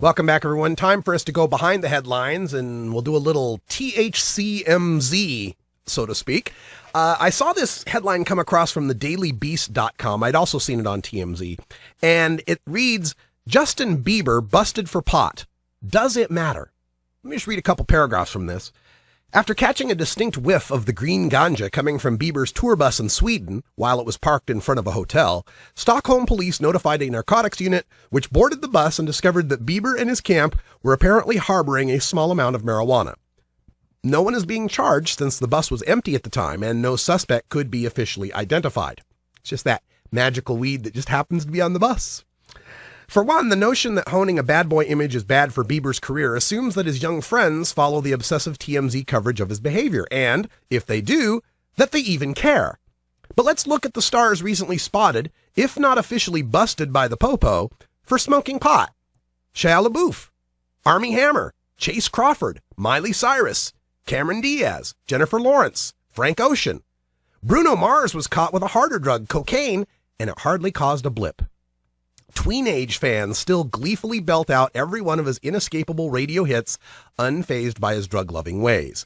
Welcome back, everyone. Time for us to go behind the headlines, and we'll do a little THCMZ, so to speak. I saw this headline come across from the dailybeast.com. I'd also seen it on TMZ, and it reads, Justin Bieber busted for pot. Does it matter? Let me just read a couple paragraphs from this. After catching a distinct whiff of the green ganja coming from Bieber's tour bus in Sweden while it was parked in front of a hotel, Stockholm police notified a narcotics unit, which boarded the bus and discovered that Bieber and his camp were apparently harboring a small amount of marijuana. No one is being charged since the bus was empty at the time and no suspect could be officially identified. It's just that magical weed that just happens to be on the bus. For one, the notion that honing a bad boy image is bad for Bieber's career assumes that his young friends follow the obsessive TMZ coverage of his behavior, and, if they do, that they even care. But let's look at the stars recently spotted, if not officially busted by the popo, for smoking pot. Shia LaBeouf, Armie Hammer, Chase Crawford, Miley Cyrus, Cameron Diaz, Jennifer Lawrence, Frank Ocean. Bruno Mars was caught with a harder drug, cocaine, and it hardly caused a blip. Tweenage fans still gleefully belt out every one of his inescapable radio hits, unfazed by his drug-loving ways.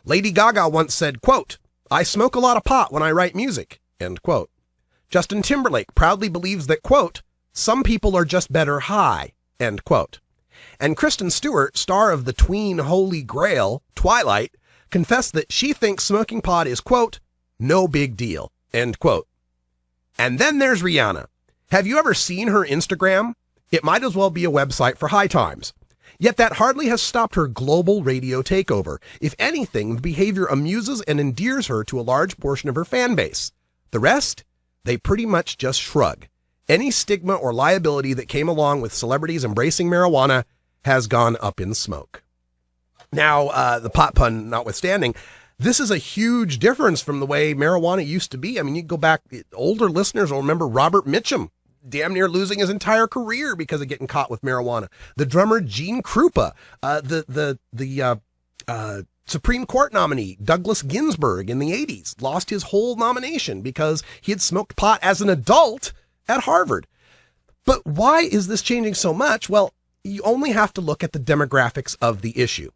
Lady Gaga once said, quote, I smoke a lot of pot when I write music, end quote. Justin Timberlake proudly believes that, quote, some people are just better high, end quote. And Kristen Stewart, star of the tween holy grail, Twilight, confessed that she thinks smoking pot is, quote, no big deal, end quote. And then there's Rihanna. Have you ever seen her Instagram? It might as well be a website for high times. Yet that hardly has stopped her global radio takeover. If anything, the behavior amuses and endears her to a large portion of her fan base. The rest? They pretty much just shrug. Any stigma or liability that came along with celebrities embracing marijuana has gone up in smoke. Now, the pot pun notwithstanding, this is a huge difference from the way marijuana used to be. I mean, you go back, older listeners will remember Robert Mitchum damn near losing his entire career because of getting caught with marijuana. The drummer Gene Krupa, the Supreme Court nominee Douglas Ginsburg in the 80s lost his whole nomination because he had smoked pot as an adult at Harvard. But why is this changing so much? Well, you only have to look at the demographics of the issue.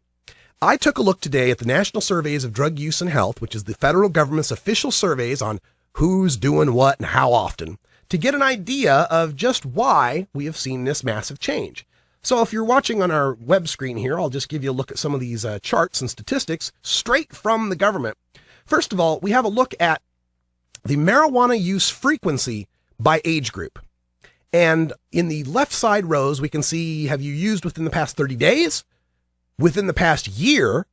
I took a look today at the National Surveys of Drug Use and Health, which is the federal government's official surveys on who's doing what and how often, to get an idea of just why we have seen this massive change. So if you're watching on our web screen here, I'll just give you a look at some of these charts and statistics straight from the government. First of all, we have a look at the marijuana use frequency by age group. And in the left side rows, we can see, have you used within the past 30 days, within the past year,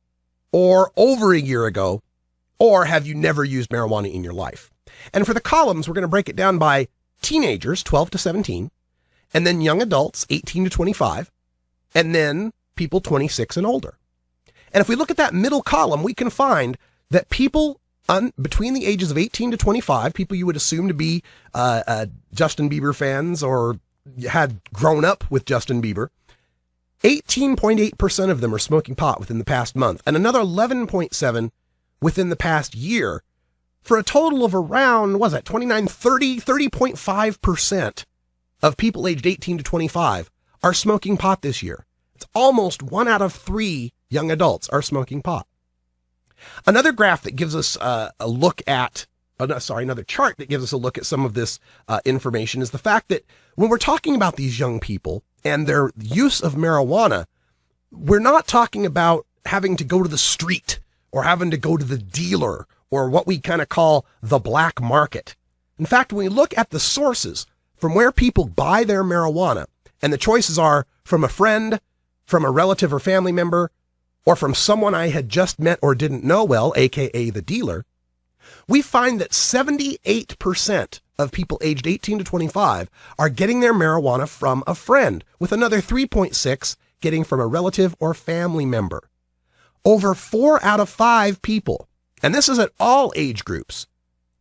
or over a year ago, or have you never used marijuana in your life? And for the columns, we're going to break it down by teenagers, 12 to 17, and then young adults, 18 to 25, and then people 26 and older. And if we look at that middle column, we can find that people between the ages of 18 to 25, people you would assume to be Justin Bieber fans or had grown up with Justin Bieber, 18.8% of them are smoking pot within the past month, and another 11.7% within the past year, for a total of around, 30.5% of people aged 18 to 25 are smoking pot this year. It's almost 1 out of 3 young adults are smoking pot. Another graph that gives us another chart that gives us a look at some of this information is the fact that when we're talking about these young people and their use of marijuana, we're not talking about having to go to the street or having to go to the dealer or what we kind of call the black market. In fact, when we look at the sources from where people buy their marijuana, and the choices are from a friend, from a relative or family member, or from someone I had just met or didn't know well, aka the dealer, we find that 78% of people aged 18 to 25 are getting their marijuana from a friend, with another 3.6 getting from a relative or family member. Over 4 out of 5 people, and this is at all age groups,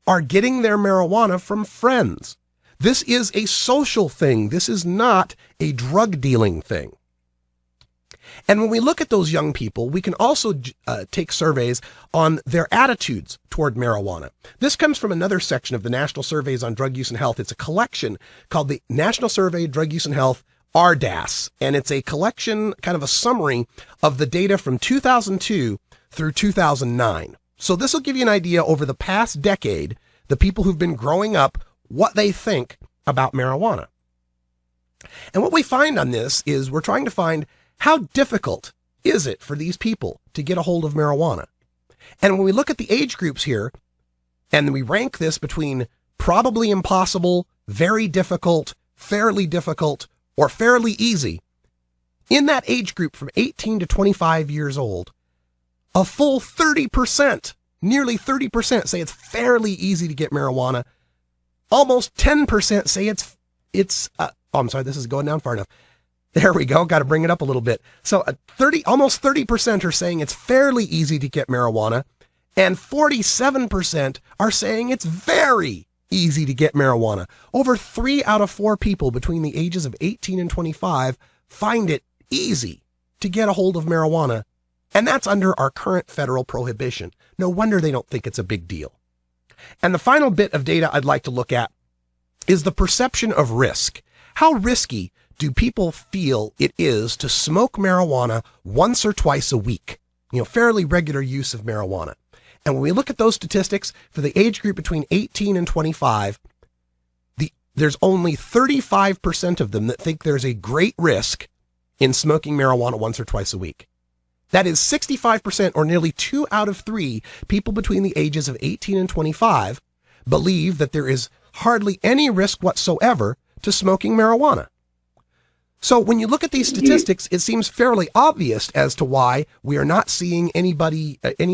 are getting their marijuana from friends. This is a social thing. This is not a drug dealing thing. And when we look at those young people, we can also take surveys on their attitudes toward marijuana. This comes from another section of the National Surveys on Drug Use and Health. It's a collection called the National Survey of Drug Use and Health RDAS, and it's a collection, kind of a summary of the data from 2002 through 2009. So this will give you an idea over the past decade, the people who've been growing up, what they think about marijuana. And what we find on this is we're trying to find how difficult is it for these people to get a hold of marijuana. And when we look at the age groups here, and we rank this between probably impossible, very difficult, fairly difficult, or fairly easy, in that age group from 18 to 25 years old, a full 30%, nearly 30% say it's fairly easy to get marijuana. Almost 10% say I'm sorry, this is going down far enough. There we go. Got to bring it up a little bit. So almost 30% are saying it's fairly easy to get marijuana, and 47% are saying it's very easy to get marijuana. Over 3 out of 4 people between the ages of 18 and 25 find it easy to get a hold of marijuana, and that's under our current federal prohibition. No wonder they don't think it's a big deal. And the final bit of data I'd like to look at is the perception of risk. How risky do people feel it is to smoke marijuana once or twice a week? Fairly regular use of marijuana. And when we look at those statistics for the age group between 18 and 25, there's only 35% of them that think there's a great risk in smoking marijuana once or twice a week. That is 65%, or nearly 2 out of 3 people between the ages of 18 and 25 believe that there is hardly any risk whatsoever to smoking marijuana. So when you look at these statistics, it seems fairly obvious as to why we are not seeing any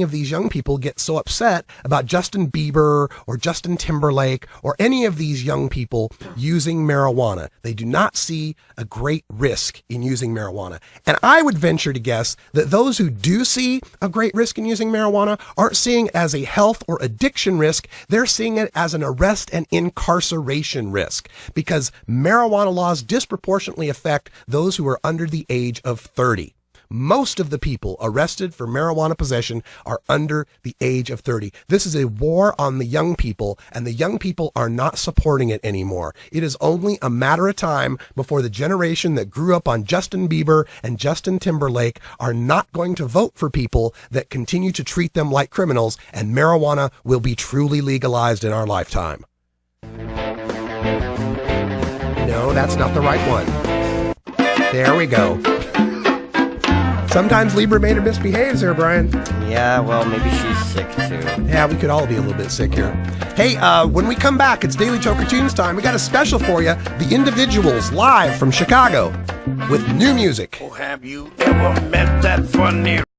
of these young people get so upset about Justin Bieber or Justin Timberlake or any of these young people using marijuana. They do not see a great risk in using marijuana. And I would venture to guess that those who do see a great risk in using marijuana aren't seeing it as a health or addiction risk. They're seeing it as an arrest and incarceration risk, because marijuana laws disproportionately affect those who are under the age of 30. Most of the people arrested for marijuana possession are under the age of 30. This is a war on the young people, and the young people are not supporting it anymore. It is only a matter of time before the generation that grew up on Justin Bieber and Justin Timberlake are not going to vote for people that continue to treat them like criminals, and marijuana will be truly legalized in our lifetime. No, that's not the right one. There we go. Sometimes Libra Mater misbehaves there, Brian. Yeah, well, maybe she's sick too. Yeah, we could all be a little bit sick here. Hey, when we come back, it's Daily Choker Tunes time. We got a special for you. The Individuals live from Chicago with new music. Oh, have you ever met that funny